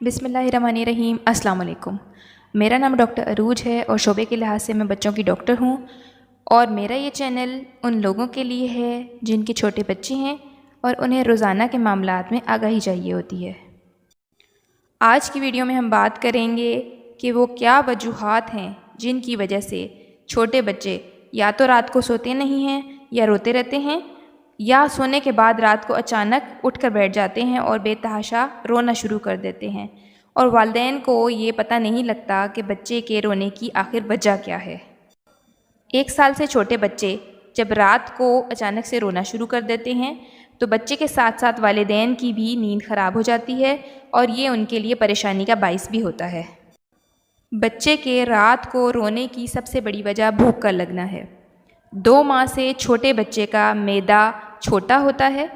बिस्मिल्लाहिर्रहमानिर्रहीम। अस्सलाम वालेकुम। मेरा नाम डॉक्टर अरूज है और शोबे के लिहाज से मैं बच्चों की डॉक्टर हूँ। और मेरा ये चैनल उन लोगों के लिए है जिनके छोटे बच्चे हैं और उन्हें रोज़ाना के मामलात में आगाही चाहिए होती है। आज की वीडियो में हम बात करेंगे कि वो क्या वजूहात हैं जिनकी वजह से छोटे बच्चे या तो रात को सोते नहीं हैं या रोते रहते हैं, या सोने के बाद रात को अचानक उठकर बैठ जाते हैं और बेतहाशा रोना शुरू कर देते हैं और वालिदैन को ये पता नहीं लगता कि बच्चे के रोने की आखिर वजह क्या है। 1 साल से छोटे बच्चे जब रात को अचानक से रोना शुरू कर देते हैं तो बच्चे के साथ साथ वालिदैन की भी नींद ख़राब हो जाती है और ये उनके लिए परेशानी का बाइस भी होता है। बच्चे के रात को रोने की सबसे बड़ी वजह भूख का लगना है। 2 माह से छोटे बच्चे का मैदा छोटा होता है,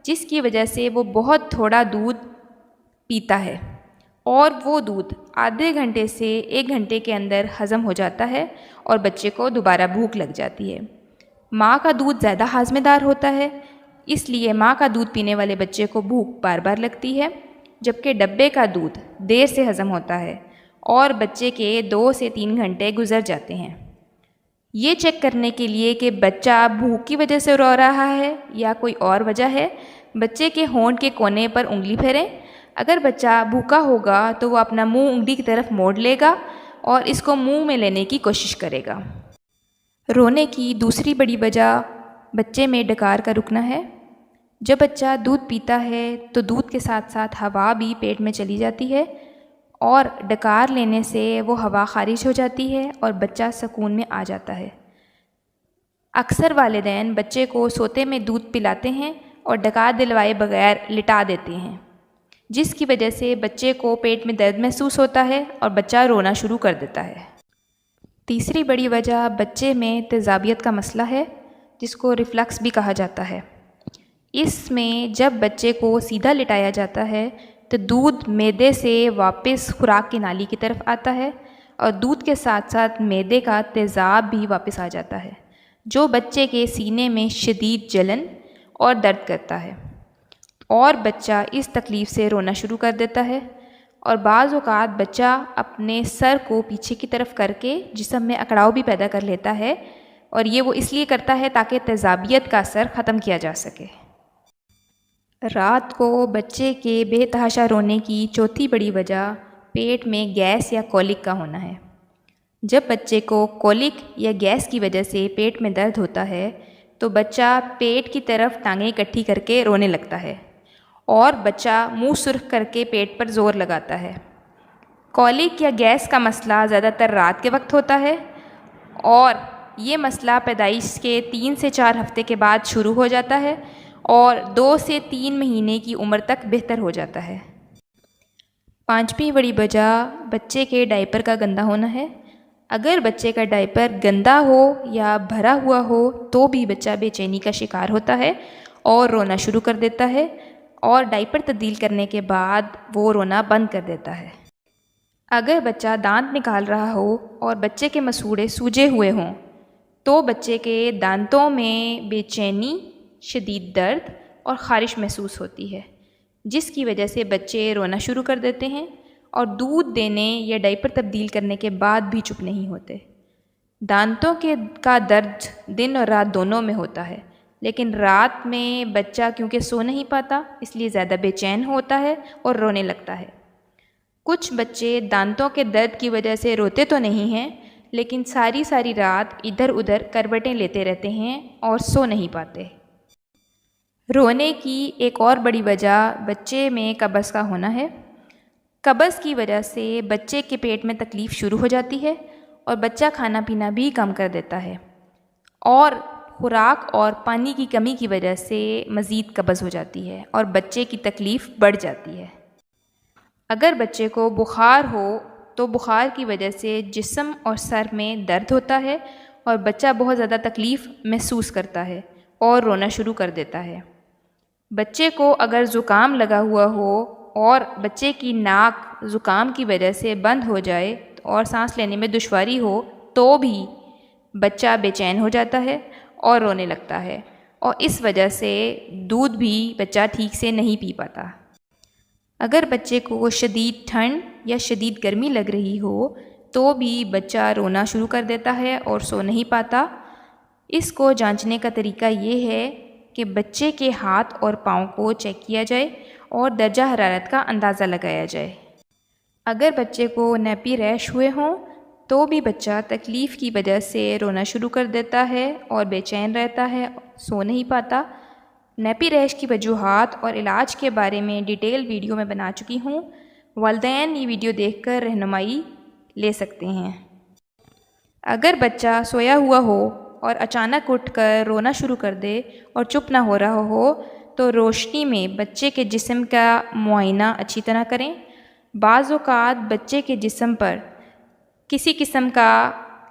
जिसकी वजह से वो बहुत थोड़ा दूध पीता है और वो दूध आधे घंटे से 1 घंटे के अंदर हज़म हो जाता है और बच्चे को दोबारा भूख लग जाती है। माँ का दूध ज़्यादा हाज़मेदार होता है, इसलिए माँ का दूध पीने वाले बच्चे को भूख बार बार लगती है, जबकि डब्बे का दूध देर से हज़म होता है और बच्चे के 2 से 3 घंटे गुजर जाते हैं। ये चेक करने के लिए कि बच्चा भूख की वजह से रो रहा है या कोई और वजह है, बच्चे के होंठ के कोने पर उंगली फेरें। अगर बच्चा भूखा होगा तो वो अपना मुंह उंगली की तरफ मोड़ लेगा और इसको मुंह में लेने की कोशिश करेगा। रोने की दूसरी बड़ी वजह बच्चे में डकार का रुकना है। जब बच्चा दूध पीता है तो दूध के साथ साथ हवा भी पेट में चली जाती है और डकार लेने से वो हवा खारिज हो जाती है और बच्चा सुकून में आ जाता है। अक्सर वालिदैन बच्चे को सोते में दूध पिलाते हैं और डकार दिलवाए बगैर लिटा देते हैं, जिसकी वजह से बच्चे को पेट में दर्द महसूस होता है और बच्चा रोना शुरू कर देता है। तीसरी बड़ी वजह बच्चे में तेज़ाबियत का मसला है, जिसको रिफ्लक्स भी कहा जाता है। इसमें जब बच्चे को सीधा लिटाया जाता है तो दूध मैदे से वापस खुराक की नाली की तरफ आता है और दूध के साथ साथ मैदे का तेज़ाब भी वापस आ जाता है, जो बच्चे के सीने में शदीद जलन और दर्द करता है और बच्चा इस तकलीफ़ से रोना शुरू कर देता है। और बाज़ औक़ात बच्चा अपने सर को पीछे की तरफ करके जिस्म में अकड़ाव भी पैदा कर लेता है और ये वो इसलिए करता है ताकि तेज़ाबियत का असर ख़त्म किया जा सके। रात को बच्चे के बेतहाशा रोने की चौथी बड़ी वजह पेट में गैस या कॉलिक का होना है। जब बच्चे को कॉलिक या गैस की वजह से पेट में दर्द होता है तो बच्चा पेट की तरफ टांगें इकट्ठी करके रोने लगता है और बच्चा मुंह सुर्ख करके पेट पर ज़ोर लगाता है। कॉलिक या गैस का मसला ज़्यादातर रात के वक्त होता है और ये मसला पैदाइश के 3 से 4 हफ्ते के बाद शुरू हो जाता है और 2 से 3 महीने की उम्र तक बेहतर हो जाता है। 5वीं बड़ी वजह बच्चे के डायपर का गंदा होना है। अगर बच्चे का डायपर गंदा हो या भरा हुआ हो तो भी बच्चा बेचैनी का शिकार होता है और रोना शुरू कर देता है और डायपर तब्दील करने के बाद वो रोना बंद कर देता है। अगर बच्चा दांत निकाल रहा हो और बच्चे के मसूड़े सूजे हुए हों तो बच्चे के दांतों में बेचैनी, शदीद दर्द और ख़ारिश महसूस होती है, जिसकी वजह से बच्चे रोना शुरू कर देते हैं और दूध देने या डायपर तब्दील करने के बाद भी चुप नहीं होते। दांतों का दर्द दिन और रात दोनों में होता है, लेकिन रात में बच्चा क्योंकि सो नहीं पाता इसलिए ज़्यादा बेचैन होता है और रोने लगता है। कुछ बच्चे दांतों के दर्द की वजह से रोते तो नहीं हैं, लेकिन सारी रात इधर उधर करवटें लेते रहते हैं और सो नहीं पाते। रोने की एक और बड़ी वजह बच्चे में कब्ज़ का होना है। कब्ज़ की वजह से बच्चे के पेट में तकलीफ़ शुरू हो जाती है और बच्चा खाना पीना भी कम कर देता है और खुराक और पानी की कमी की वजह से मज़ीद कब्ज़ हो जाती है और बच्चे की तकलीफ़ बढ़ जाती है। अगर बच्चे को बुखार हो तो बुखार की वजह से जिस्म और सर में दर्द होता है और बच्चा बहुत ज़्यादा तकलीफ़ महसूस करता है और रोना शुरू कर देता है। बच्चे को अगर ज़ुकाम लगा हुआ हो और बच्चे की नाक ज़ुकाम की वजह से बंद हो जाए और सांस लेने में दुश्वारी हो तो भी बच्चा बेचैन हो जाता है और रोने लगता है और इस वजह से दूध भी बच्चा ठीक से नहीं पी पाता। अगर बच्चे को शदीद ठंड या शदीद गर्मी लग रही हो तो भी बच्चा रोना शुरू कर देता है और सो नहीं पाता। इसको जांचने का तरीका ये है कि बच्चे के हाथ और पाँव को चेक किया जाए और दर्जा हरारत का अंदाज़ा लगाया जाए। अगर बच्चे को नैपी रैश हुए हों तो भी बच्चा तकलीफ़ की वजह से रोना शुरू कर देता है और बेचैन रहता है, सो नहीं पाता। नैपी रैश की वजूहात और इलाज के बारे में डिटेल वीडियो में बना चुकी हूँ। वालिदैन ये वीडियो देखकर रहनुमाई ले सकते हैं। अगर बच्चा सोया हुआ हो और अचानक उठकर रोना शुरू कर दे और चुप ना हो रहा हो तो रोशनी में बच्चे के जिस्म का मुआयना अच्छी तरह करें। बाज़ औक़ात बच्चे के जिस्म पर किसी किस्म का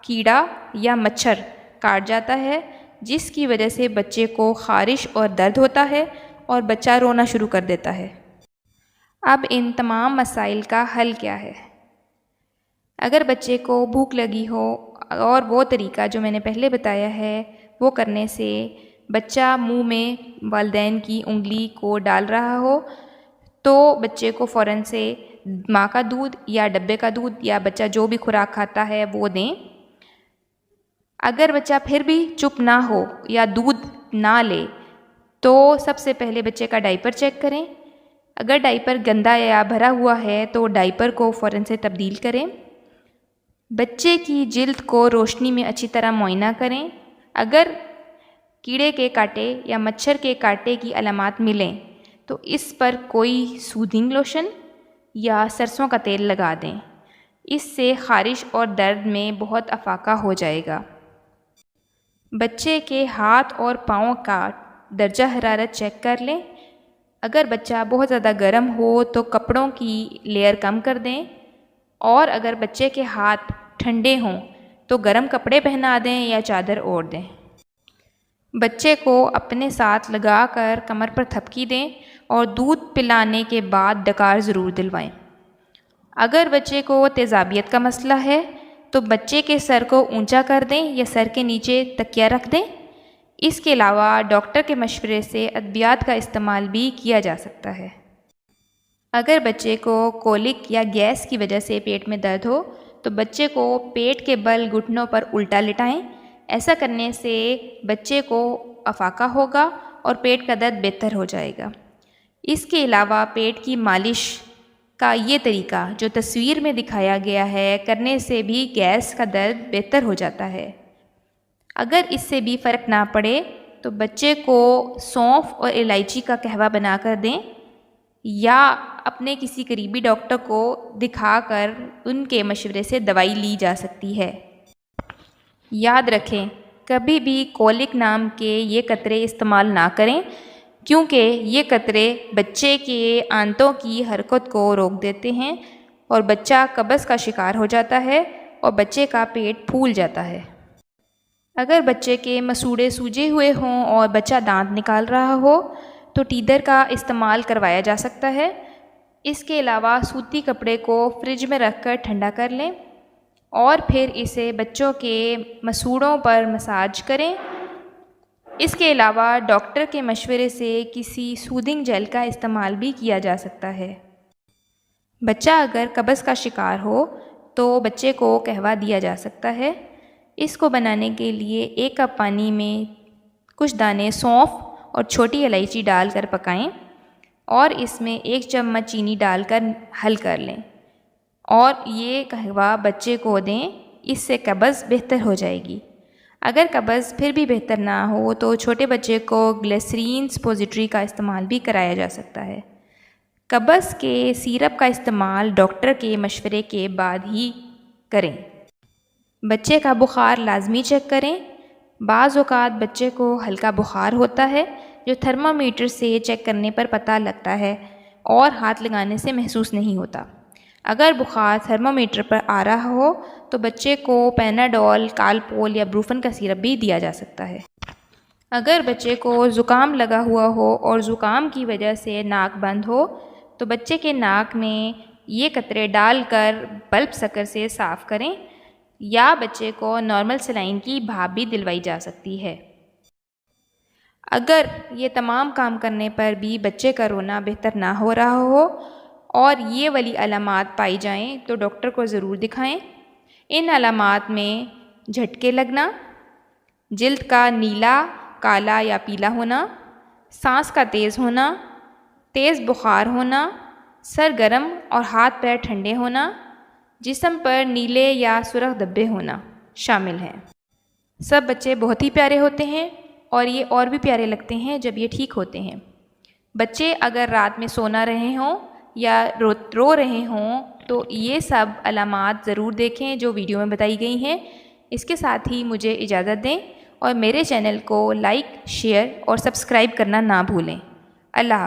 कीड़ा या मच्छर काट जाता है जिसकी वजह से बच्चे को ख़ारिश और दर्द होता है और बच्चा रोना शुरू कर देता है। अब इन तमाम मसाइल का हल क्या है? अगर बच्चे को भूख लगी हो और वो तरीका जो मैंने पहले बताया है वो करने से बच्चा मुंह में वालिदैन की उंगली को डाल रहा हो तो बच्चे को फ़ौरन से माँ का दूध या डब्बे का दूध या बच्चा जो भी खुराक खाता है वो दें। अगर बच्चा फिर भी चुप ना हो या दूध ना ले तो सबसे पहले बच्चे का डायपर चेक करें। अगर डायपर गंदा या भरा हुआ है तो डायपर को फ़ौरन से तब्दील करें। बच्चे की जिल्द को रोशनी में अच्छी तरह मुआयना करें। अगर कीड़े के कांटे या मच्छर के कांटे की अलामात मिलें तो इस पर कोई सूदिंग लोशन या सरसों का तेल लगा दें। इससे ख़ारिश और दर्द में बहुत अफाका हो जाएगा। बच्चे के हाथ और पाँव का दर्जा हरारत चेक कर लें। अगर बच्चा बहुत ज़्यादा गर्म हो तो कपड़ों की लेयर कम कर दें और अगर बच्चे के हाथ ठंडे हों तो गर्म कपड़े पहना दें या चादर ओढ़ दें। बच्चे को अपने साथ लगाकर कमर पर थपकी दें और दूध पिलाने के बाद डकार ज़रूर दिलवाएं। अगर बच्चे को तेज़ाबियत का मसला है तो बच्चे के सर को ऊंचा कर दें या सर के नीचे तकिया रख दें। इसके अलावा डॉक्टर के मशवरे से अद्वियात का इस्तेमाल भी किया जा सकता है। अगर बच्चे को कोलिक या गैस की वजह से पेट में दर्द हो तो बच्चे को पेट के बल घुटनों पर उल्टा लिटाएं। ऐसा करने से बच्चे को अफाका होगा और पेट का दर्द बेहतर हो जाएगा। इसके अलावा पेट की मालिश का ये तरीका जो तस्वीर में दिखाया गया है करने से भी गैस का दर्द बेहतर हो जाता है। अगर इससे भी फ़र्क ना पड़े तो बच्चे को सौंफ और इलायची का कहवा बनाकर दें या अपने किसी करीबी डॉक्टर को दिखाकर उनके मशवरे से दवाई ली जा सकती है। याद रखें, कभी भी कोलिक नाम के ये कतरे इस्तेमाल ना करें क्योंकि ये कतरे बच्चे के आंतों की हरकत को रोक देते हैं और बच्चा कब्ज़ का शिकार हो जाता है और बच्चे का पेट फूल जाता है। अगर बच्चे के मसूड़े सूजे हुए हों और बच्चा दांत निकाल रहा हो तो टीदर का इस्तेमाल करवाया जा सकता है। इसके अलावा सूती कपड़े को फ्रिज में रखकर ठंडा कर लें और फिर इसे बच्चों के मसूड़ों पर मसाज करें। इसके अलावा डॉक्टर के मशवरे से किसी सूदिंग जेल का इस्तेमाल भी किया जा सकता है। बच्चा अगर कब्ज़ का शिकार हो तो बच्चे को कहवा दिया जा सकता है। इसको बनाने के लिए 1 कप पानी में कुछ दाने सौंफ और छोटी इलायची डालकर पकाएं और इसमें 1 चम्मच चीनी डालकर हल कर लें और ये कहवा बच्चे को दें। इससे कब्ज़ बेहतर हो जाएगी। अगर कब्ज़ फिर भी बेहतर ना हो तो छोटे बच्चे को ग्लिसरीन सपोजिटरी का इस्तेमाल भी कराया जा सकता है। कब्ज़ के सिरप का इस्तेमाल डॉक्टर के मशवरे के बाद ही करें। बच्चे का बुखार लाजमी चेक करें। बाज़ औक़ात बच्चे को हल्का बुखार होता है जो थर्मामीटर से चेक करने पर पता लगता है और हाथ लगाने से महसूस नहीं होता। अगर बुखार थर्मामीटर पर आ रहा हो तो बच्चे को पैनाडोल, कालपोल या ब्रूफन का सिरप भी दिया जा सकता है। अगर बच्चे को ज़ुकाम लगा हुआ हो और ज़ुकाम की वजह से नाक बंद हो तो बच्चे के नाक में ये कतरे डालकर बल्ब सकर से साफ़ करें या बच्चे को नॉर्मल सलाइन की भाप भी दिलवाई जा सकती है। अगर ये तमाम काम करने पर भी बच्चे का रोना बेहतर ना हो रहा हो और ये वाली अलामात पाई जाएं तो डॉक्टर को ज़रूर दिखाएं। इन अलामात में झटके लगना, जिल्द का नीला, काला या पीला होना, सांस का तेज़ होना, तेज़ बुखार होना, सर गर्म और हाथ पैर ठंडे होना, जिस्म पर नीले या सुर्ख धब्बे होना शामिल हैं। सब बच्चे बहुत ही प्यारे होते हैं और ये और भी प्यारे लगते हैं जब ये ठीक होते हैं। बच्चे अगर रात में सो ना रहे हों या रो रहे हों तो ये सब अलामात ज़रूर देखें जो वीडियो में बताई गई हैं। इसके साथ ही मुझे इजाज़त दें और मेरे चैनल को लाइक, शेयर और सब्सक्राइब करना ना भूलें। अल्लाह हाफ़िज़।